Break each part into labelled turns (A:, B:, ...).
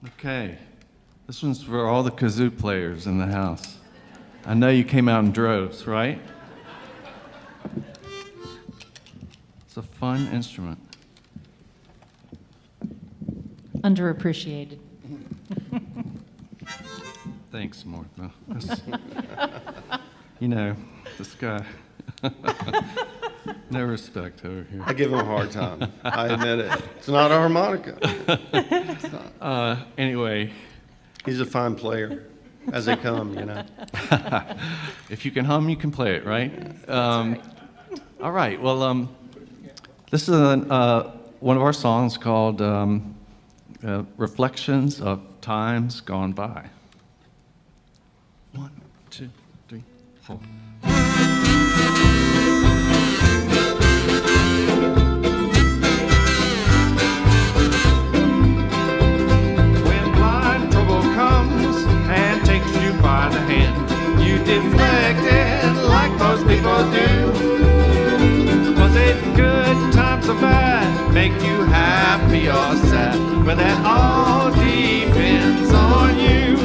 A: Okay, this one's for all the kazoo players in the house. I know you came out in droves, right? It's a fun instrument.
B: Underappreciated.
A: Thanks, Martha. You know, this guy. No respect over here.
C: I give him a hard time. I admit it. It's not a harmonica. It's not.
A: Anyway.
C: He's a fine player, as they come, you know.
A: If you can hum, you can play it, right?
B: Right.
A: All right. Well, this is one of our songs called Reflections of Times Gone By. 1, 2, 3, 4. By the hand, you deflected like most people do. Was it good times or bad? Make you happy or sad? Well, that all depends on you.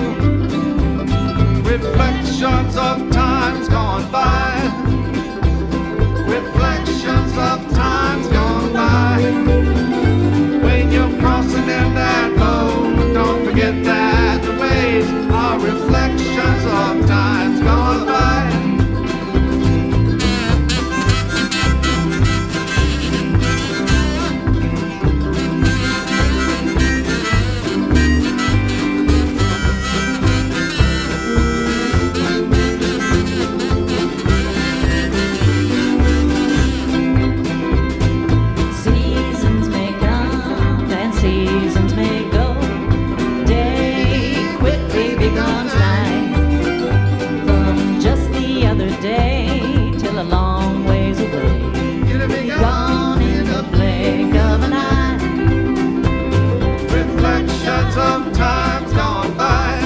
A: Reflections of times gone by. Reflections of times gone by. When you're crossing in that road, don't forget that the waves are reflections of times gone by.
B: Seasons may come and seasons may go. Day quickly becomes night. From just the other day till a long ways away. Gone in the blink of an eye.
A: Reflections of times gone by.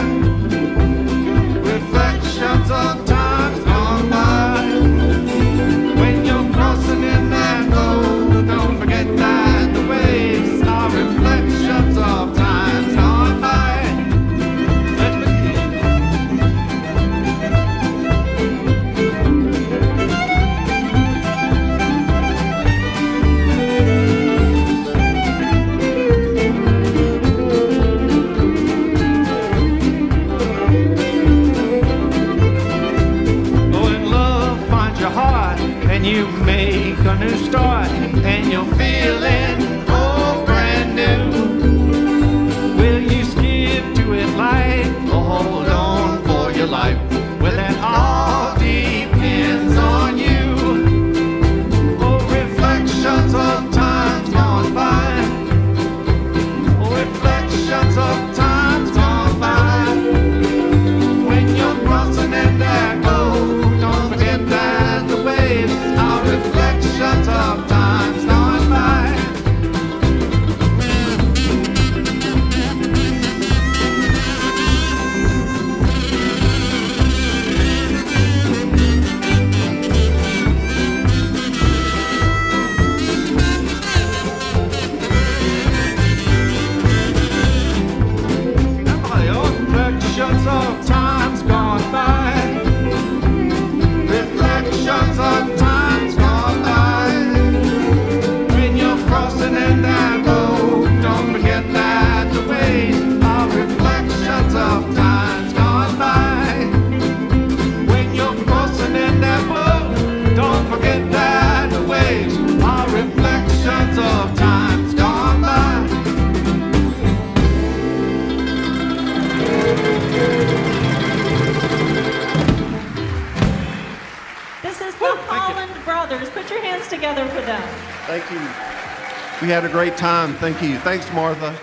A: Reflections of times gone by. When you're crossing in that road, don't forget that the waves are reflections of times gone by. When love finds your heart and you make a new start and you're feeling oh brand new, will you skip to it light or hold on for your life? Well, that all depends on you. Oh, reflections of times gone by. Oh, reflections of times gone by. When you're crossing in that road, don't forget that the waves are reflections of times gone by. Reflections of times gone by. Reflections of times gone by. When you're crossing in that road, don't forget that the waves are reflections of times gone by. When you're crossing in that road, don't forget that the waves are reflections of times gone by.
B: This is the Holland Brothers. Put your hands together for them.
C: Thank you. We had a great time. Thank you. Thanks, Martha.